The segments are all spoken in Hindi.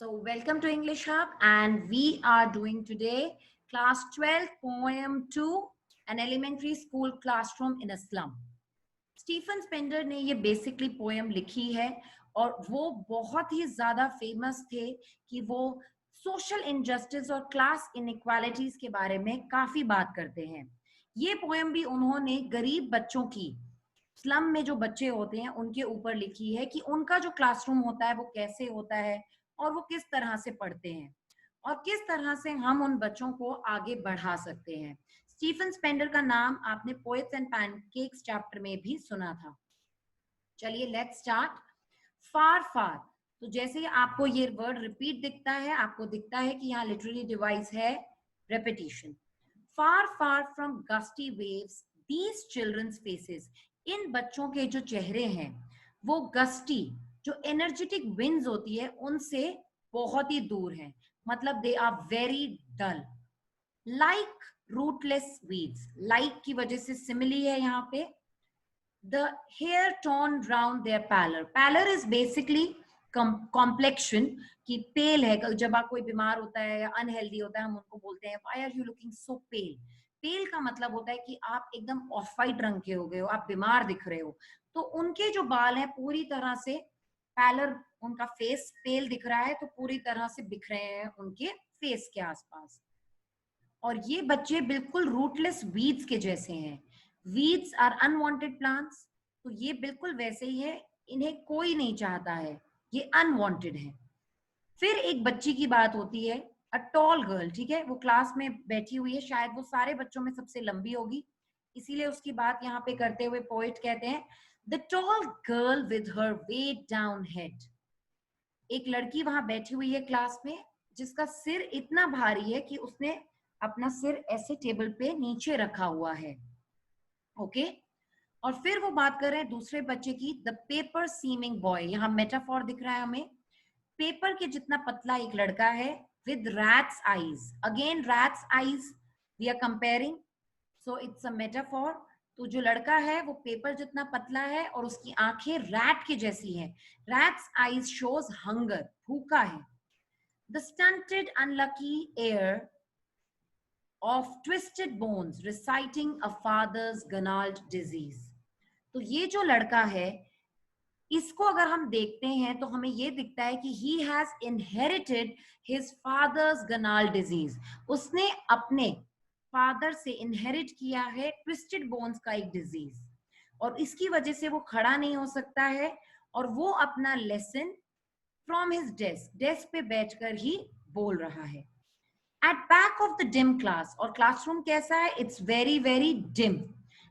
So welcome to English Hub, and we are doing today class 12 poem 2, an elementary school classroom in a slum. Stephen Spender ने ये बेसिकली पोएम लिखी है और वो बहुत ही ज्यादा फेमस थे कि वो सोशल इनजस्टिस और क्लास इनइक्वालिटीज के बारे में काफी बात करते हैं। ये पोएम भी उन्होंने गरीब बच्चों की, स्लम में जो बच्चे होते हैं उनके ऊपर लिखी है कि उनका जो क्लासरूम होता है वो कैसे होता है और वो किस तरह से पढ़ते हैं और किस तरह से हम उन बच्चों को आगे बढ़ा सकते हैं। स्टीफन स्पेंडर का नाम आपने पोएट्स एंड पैनकेक्स चैप्टर में भी सुना था। चलिए लेट्स स्टार्ट। फार फार, तो जैसे ही आपको ये वर्ड रिपीट दिखता है, आपको दिखता है कि यहाँ लिटरली डिवाइस है repetition. Far far from gusty waves these children's faces, इन बच्चों के जो चेहरे हैं वो गस्टी, जो एनर्जेटिक विंड्स होती है उनसे बहुत ही दूर है, मतलब they are very dull. Like rootless weeds, like की वजह से सिमिली है यहाँ पे। The hair torn round their pallor, pallor is basically complexion की पेल है। जब आप कोई बीमार होता है या अनहेल्दी होता है हम उनको बोलते हैं why are you looking so pale. Pale का मतलब होता है कि आप एकदम ऑफ वाइट रंग के हो गए हो, आप बीमार दिख रहे हो। तो उनके जो बाल हैं पूरी तरह से पैलर, उनका फेस पेल दिख रहा है तो पूरी तरह से बिखरे हैं उनके फेस के आसपास। और ये बच्चे बिल्कुल रूटलेस वीड्स के जैसे हैं। वीड्स आर अनवांटेड प्लांट्स, तो ये बिल्कुल वैसे ही है, इन्हें कोई नहीं चाहता है, ये अनवांटेड है। फिर एक बच्ची की बात होती है, अ टॉल गर्ल, ठीक है, वो क्लास में बैठी हुई है, शायद वो सारे बच्चों में सबसे लंबी होगी, इसीलिए उसकी बात यहाँ पे करते हुए पोएट कहते हैं the tall girl with her weighed down head. एक लड़की वहां बैठी हुई है क्लास में जिसका सिर इतना भारी है कि उसने अपना सिर ऐसे टेबल पे नीचे रखा हुआ है। ओके, और फिर वो बात कर रहे हैं दूसरे बच्चे की, द पेपर सीमिंग बॉय। यहाँ मेटाफॉर दिख रहा है हमें, पेपर के जितना पतला एक लड़का है, with rat's eyes, again rat's eyes we are comparing, so it's a metaphor. तो जो लड़का है वो पेपर जितना पतला है और उसकी आंखें रैट के जैसी हैं। रैट्स आईज शोज हंगर, भूखा है। The stunted unlucky heir of twisted bones reciting a father's gnarled disease. तो ये जो लड़का है इसको अगर हम देखते हैं तो हमें ये दिखता है कि he has inherited his father's gnarled disease. उसने अपने फादर से इनहेरिट किया है ट्विस्टेड बोन्स का एक डिजीज, और इसकी वजह से वो खड़ा नहीं हो सकता है और वो अपना lesson from his desk, desk पे बैठकर ही बोल रहा है। At back of the dim class, और क्लासरूम कैसा है, it's very very dim.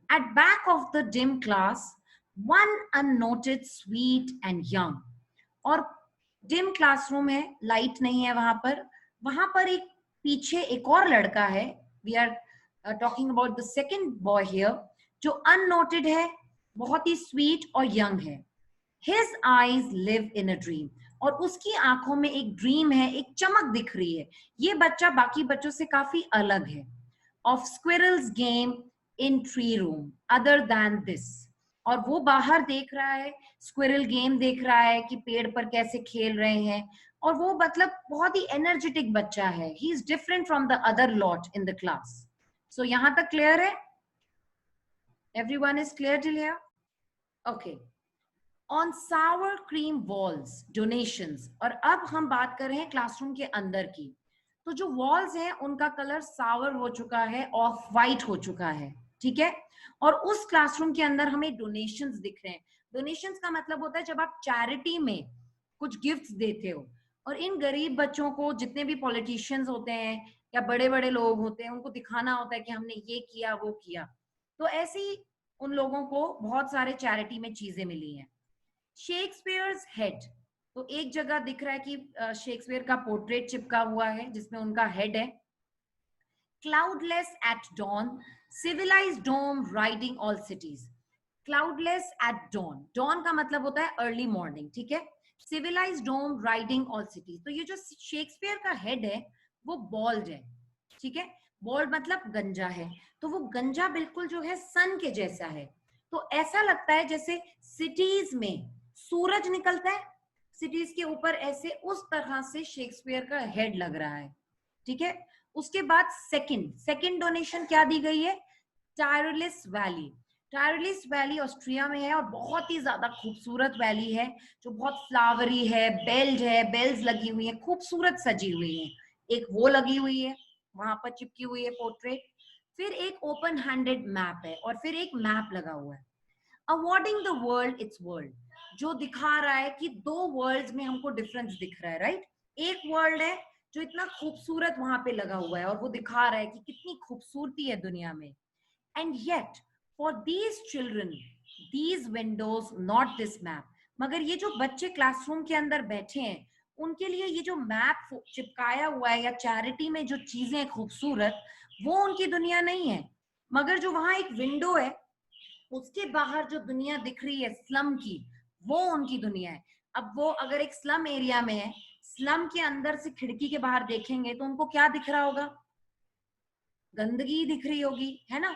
At back of the dim class one unnoted sweet and young, और डिम क्लासरूम है, लाइट नहीं है वहां पर एक पीछे एक और लड़का है। We are talking about the second boy here, जो अननोटेड है, बहुत ही स्वीट और यंग है। His eyes live in a dream, और उसकी आंखों में एक ड्रीम है, एक चमक दिख रही है। ये बच्चा बाकी बच्चों से काफी अलग है। Of squirrels game in tree room other than this, और वो बाहर देख रहा है, स्क्विरल गेम देख रहा है कि पेड़ पर कैसे खेल रहे हैं, और वो मतलब बहुत ही एनर्जेटिक बच्चा है। He is different from the other lot in the class. So यहां तक क्लियर है? Everyone is clear till here? Okay. On sour cream walls donations, और अब हम बात कर रहे हैं क्लासरूम के अंदर की। तो जो वॉल्स हैं उनका कलर सावर हो चुका है, ऑफ वाइट हो चुका है, ठीक है। और उस क्लासरूम के अंदर हमें डोनेशंस दिख रहे हैं। डोनेशंस का मतलब होता है जब आप चैरिटी में कुछ गिफ्ट्स देते हो, और इन गरीब बच्चों को, जितने भी पॉलिटिशियंस होते हैं या बड़े बड़े लोग होते हैं, उनको दिखाना होता है कि हमने ये किया वो किया, तो ऐसे ही उन लोगों को बहुत सारे चैरिटी में चीजें मिली हैं। शेक्सपियर्स हेड, तो एक जगह दिख रहा है कि शेक्सपियर का पोर्ट्रेट चिपका हुआ है जिसमें उनका हेड है। Cloudless at dawn, civilized dome riding all cities. Cloudless at dawn, dawn का मतलब होता है अर्ली मॉर्निंग, ठीक है। Civilized dome riding all cities, तो ये जो शेक्सपियर का हेड है वो बॉल्ड है, ठीक है। बॉल्ड मतलब गंजा है, तो वो गंजा बिल्कुल जो है सन के जैसा है। तो ऐसा लगता है जैसे सिटीज में सूरज निकलता है, सिटीज के ऊपर ऐसे उस तरह से शेक्सपियर का हेड लग रहा है, ठीक है। उसके बाद सेकंड डोनेशन क्या दी गई है, टायरलिस वैली। टायरलिस वैली ऑस्ट्रिया में है और बहुत ही ज्यादा खूबसूरत वैली है, जो बहुत फ्लावरी है, बेल्स लगी हुई है, खूबसूरत सजी हुई है। एक वो लगी हुई है, वहां पर चिपकी हुई है पोर्ट्रेट। फिर एक ओपन हैंडेड मैप है और फिर एक मैप लगा हुआ है, awarding the world it's world, जो दिखा रहा है कि दो वर्ल्ड्स में हमको डिफरेंस दिख रहा है, राइट। एक वर्ल्ड है जो इतना खूबसूरत वहां पे लगा हुआ है और वो दिखा रहा है कि कितनी खूबसूरती है दुनिया में। And yet for these children these Windows not this map, मगर ये जो बच्चे क्लासरूम के अंदर बैठे हैं उनके लिए ये जो मैप चिपकाया हुआ है या चैरिटी में जो चीजें खूबसूरत, वो उनकी दुनिया नहीं है। मगर जो वहां एक विंडो है, उसके बाहर जो दुनिया दिख रही है स्लम की, वो उनकी दुनिया है। अब वो अगर एक स्लम एरिया में है, स्लम के अंदर से खिड़की के बाहर देखेंगे तो उनको क्या दिख रहा होगा, गंदगी दिख रही होगी, है ना।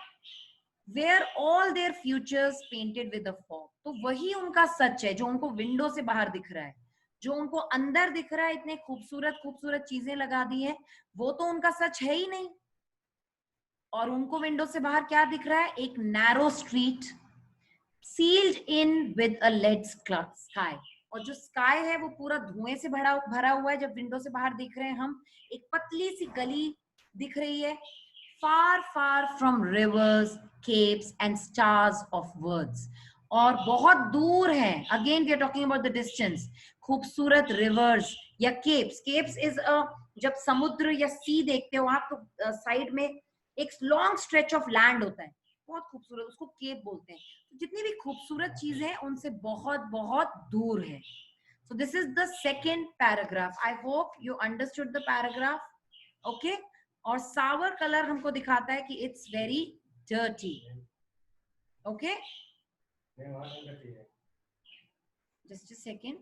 Where all their futures painted with the fog, तो वही उनका सच है जो उनको विंडो से बाहर दिख रहा है। जो उनको अंदर दिख रहा है, इतने खूबसूरत खूबसूरत चीजें लगा दी है, वो तो उनका सच है ही नहीं। और उनको विंडो से बाहर क्या दिख रहा है, एक narrow street sealed in with a lead sky, और जो स्काई है वो पूरा धुएं से भरा भरा हुआ है। जब विंडो से बाहर देख रहे हैं हम, एक पतली सी गली दिख रही है, far far from rivers capes and stars of words, और बहुत दूर है, again we are talking about the distance, खूबसूरत रिवर्स या केप्स। केप्स इज अ, जब समुद्र या सी देखते हो आप तो साइड में एक लॉन्ग स्ट्रेच ऑफ लैंड होता है, बहुत खूबसूरत, उसको केप बोलते हैं। तो जितनी भी खूबसूरत चीजें हैं उनसे बहुत बहुत दूर है। So this is the second paragraph. I hope you understood the paragraph. Okay? और sour color हमको दिखाता है कि it's very dirty. Okay? Just a second.